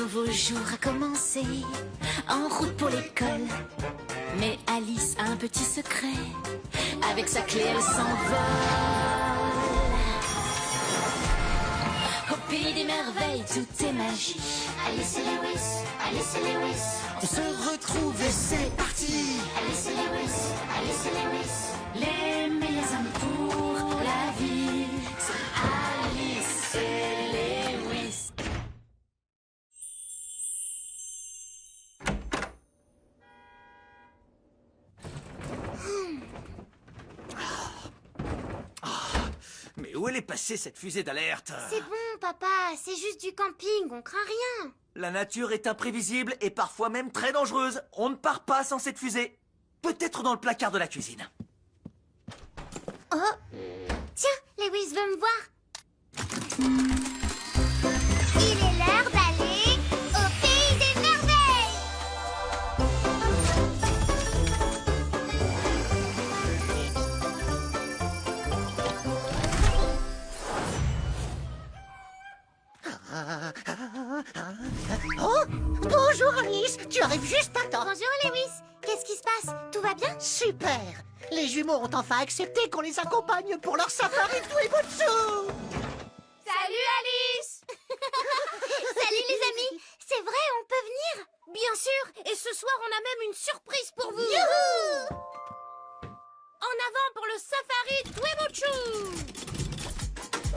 nouveau jour a commencé, en route pour l'école. Mais Alice a un petit secret, avec sa clé elle s'envole. Au pays des merveilles, tout est magie. Alice et Lewis, Alice et Lewis. On se retrouve et c'est parti. Alice et Lewis, Alice et Lewis. Les meilleurs amis pour la vie, c'est Alice et Lewis. Mais où elle est passée cette fusée d'alerte? C'est bon, papa, c'est juste du camping, on craint rien. La nature est imprévisible et parfois même très dangereuse. On ne part pas sans cette fusée. Peut-être dans le placard de la cuisine. Oh, tiens, Lewis veut me voir. Il est l'heure d'aller au pays des merveilles. Oh, bonjour Alice, tu arrives juste à temps. Bonjour Lewis, qu'est-ce qui se passe? Tout va bien? Super. Les jumeaux ont enfin accepté qu'on les accompagne pour leur safari Twibutsu. Salut Alice. Salut les amis, c'est vrai, on peut venir? Bien sûr, et ce soir on a même une surprise pour vous. Youhou! En avant pour le safari Twibutsu.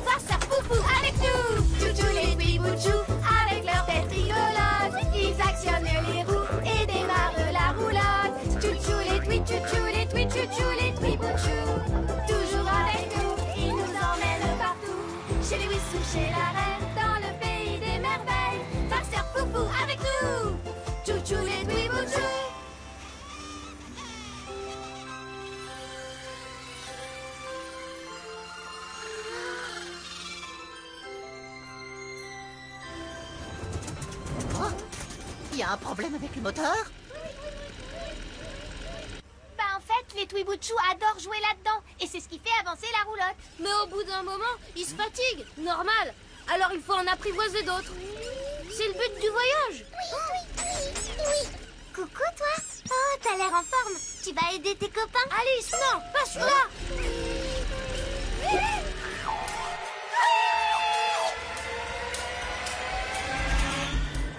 Face à Foufou avec nous. Toutou les Twibutsu avec leur tête rigolote. Ils actionnent les roues et démarrent la roulotte. Toutou les Twitchouchou, les Twitchouchou, les Twibutsu. Toujours avec nous, ils nous emmènent partout. Chez les Wissous, chez la reine, dans le pays des merveilles. Farceur Foufou avec nous. Toutou les Twibutsu. Il y a un problème avec le moteur? Bah en fait, les Twibutsu adorent jouer là-dedans. Et c'est ce qui fait avancer la roulotte. Mais au bout d'un moment, ils se fatiguent, normal. Alors il faut en apprivoiser d'autres. C'est le but du voyage. Oui. Coucou toi. Oh, t'as l'air en forme. Tu vas aider tes copains? Alice, non, pas celui-là.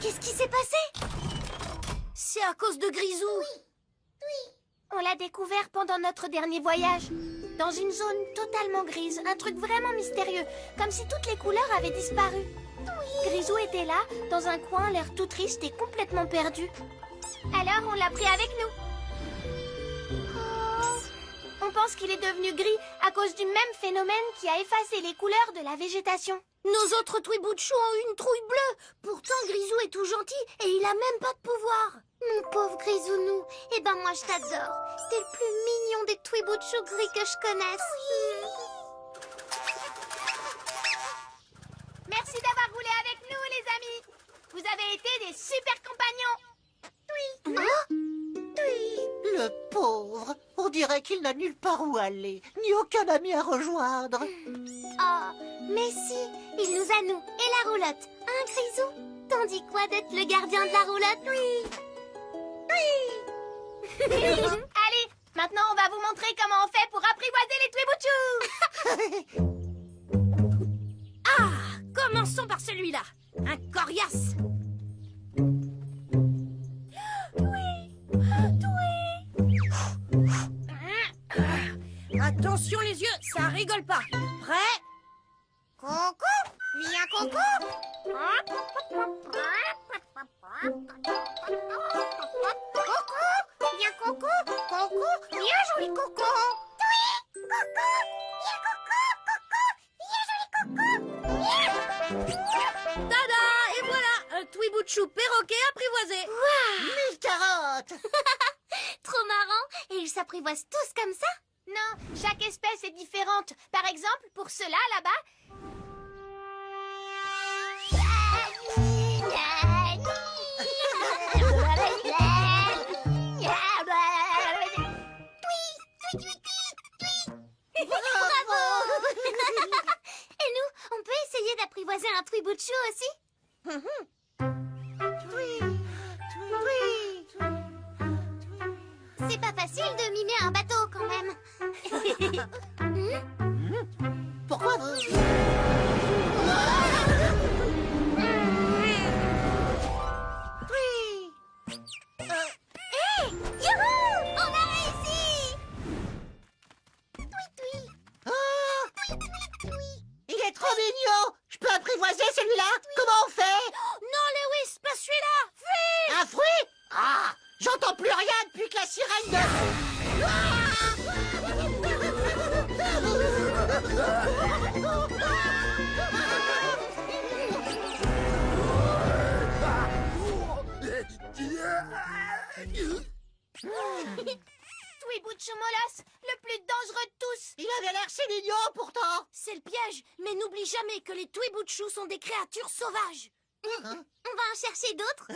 Qu'est-ce qui s'est passé? C'est à cause de Grisou. Oui. On l'a découvert pendant notre dernier voyage. Dans une zone totalement grise, un truc vraiment mystérieux, comme si toutes les couleurs avaient disparu. Grisou était là, dans un coin, l'air tout triste et complètement perdu. Alors on l'a pris avec nous. On pense qu'il est devenu gris à cause du même phénomène qui a effacé les couleurs de la végétation. Nos autres Twibutsu ont eu une trouille bleue. Pourtant, Grisou est tout gentil et il a même pas de pouvoir. Mon pauvre Grisounou, eh ben moi je t'adore. T'es le plus mignon des Twibutsu gris que je connaisse. Merci d'avoir roulé avec nous, les amis. Vous avez été des super compagnons. Le pauvre. On dirait qu'il n'a nulle part où aller, ni aucun ami à rejoindre. Oh, mais si, il nous a nous et la roulotte. Hein, Grisou? T'en dis quoi d'être le gardien de la roulotte? Allez, maintenant on va vous montrer comment on fait pour apprivoiser les Twibutsu. Ah, commençons par celui-là. Un coriace. Attention les yeux, ça rigole pas. Prêt? Coucou, viens Coucou. Coucou, viens Coucou. Coucou, viens joli Coucou. Oui, Coucou, viens Coucou. Coucou, viens joli Coucou. Tada! Et voilà, un Twibutsu perroquet apprivoisé. Mille carottes. Trop marrant. Et ils s'apprivoisent tous comme ça? Non, chaque espèce est différente. Par exemple, pour ceux-là, là-bas... Bravo. Et nous, on peut essayer d'apprivoiser un Twibutsu aussi? C'est pas facile de mimer un bateau quand même. Pourquoi Hé, youhou, on a réussi. Il est trop mignon. Je peux apprivoiser celui-là? Comment on fait? Non, Lewis, pas celui-là. Fuis! Un fruit? Ah, j'entends plus rien depuis que la sirène de... Tweebutchumolas, le plus dangereux de tous. Il avait l'air si mignon pourtant. C'est le piège, mais n'oublie jamais que les Tweebutchus sont des créatures sauvages. On va en chercher d'autres.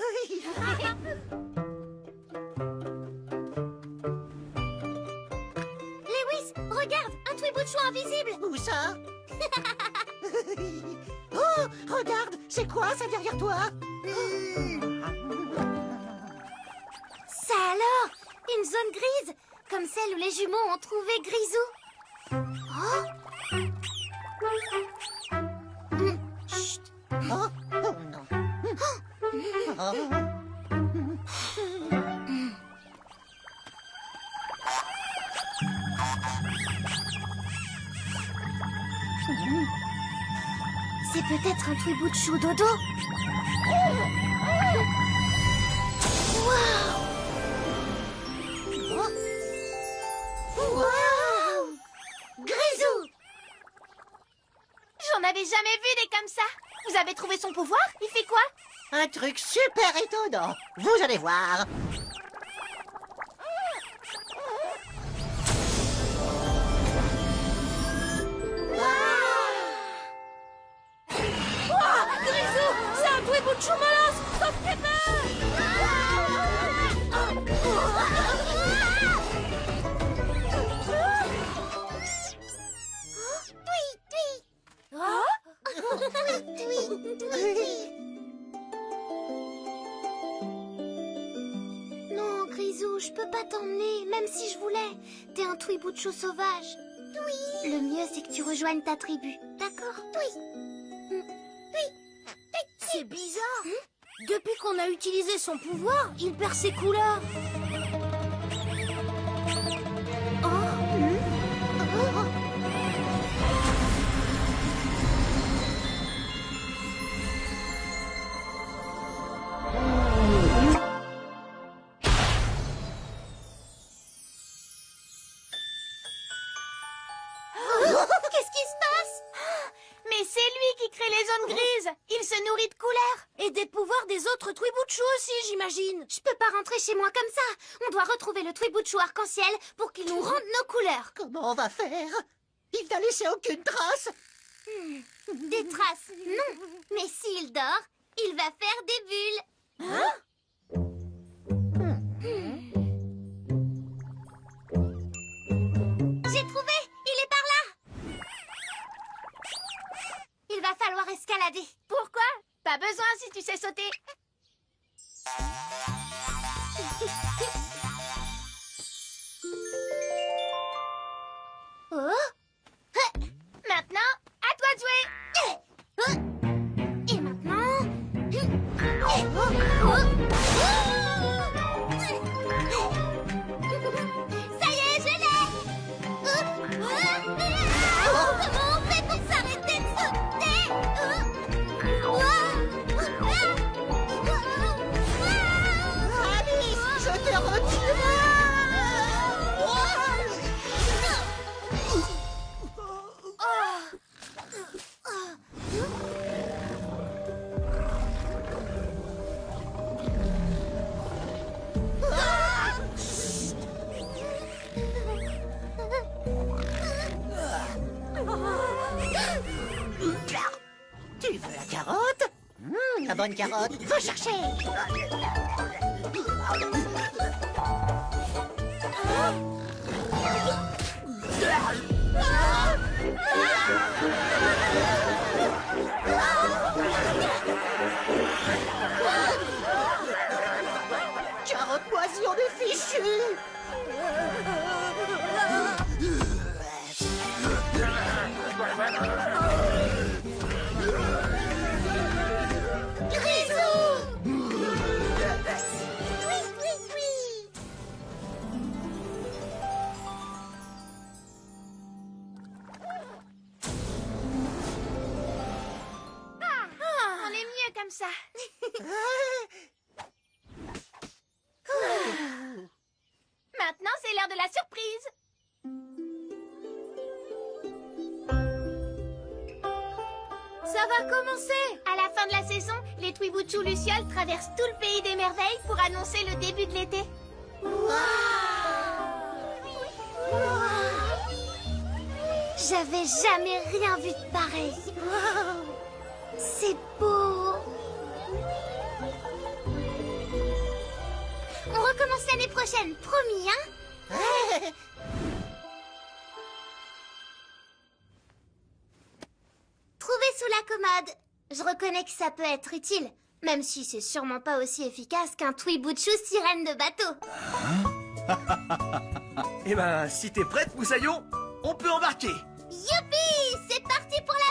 Lewis, regarde, un Tweebutchu invisible. Où ça? Oh, regarde, c'est quoi ça derrière toi? Ça alors, une zone grise, comme celle où les jumeaux ont trouvé Grisou. Oh. Chut. Oh, oh non. Oh. C'est peut-être un Tweebutchu dodo. Waouh! Grisou! J'en avais jamais vu des comme ça. Vous avez trouvé son pouvoir? Il fait quoi? Un truc super étonnant. Vous allez voir. Grisou, c'est un Tweebutchumolas. Sauf Pepper! Non, Grisou, je peux pas t'emmener, même si je voulais. T'es un Tweebutchu sauvage. Oui. Le mieux, c'est que tu rejoignes ta tribu. D'accord? Oui. C'est bizarre. Depuis qu'on a utilisé son pouvoir, il perd ses couleurs. Qu'est-ce qui se passe? Mais c'est lui qui crée les zones grises. Il se nourrit de couleurs. Et des pouvoirs des autres Tweebutchus aussi, j'imagine. Je peux pas rentrer chez moi comme ça. On doit retrouver le Tweebutchu arc-en-ciel pour qu'il nous rende nos couleurs. Comment on va faire? Il n'a laissé aucune trace. Des traces, non. Mais s'il dort, il va faire des bulles. J'ai trouvé. Il est par là. Il va falloir escalader. Pourquoi? Pas besoin si tu sais sauter. Oh. Maintenant, à toi de jouer. Et maintenant... Ça y est, je l'ai. Comment on fait pour s'arrêter de sauter? Alice, je te retire. Tu veux la carotte? La bonne carotte. Va chercher. comme ça. Maintenant, c'est l'heure de la surprise. Ça va commencer. À la fin de la saison, les Twiboutchou Lucioles traversent tout le pays des merveilles pour annoncer le début de l'été. J'avais jamais rien vu de pareil. C'est beau. On recommence l'année prochaine, promis, hein? Trouvé sous la commode. Je reconnais que ça peut être utile, même si c'est sûrement pas aussi efficace qu'un Twiboutchou sirène de bateau. Eh ben, si t'es prête, Moussaillon, on peut embarquer. Youpi! C'est parti pour la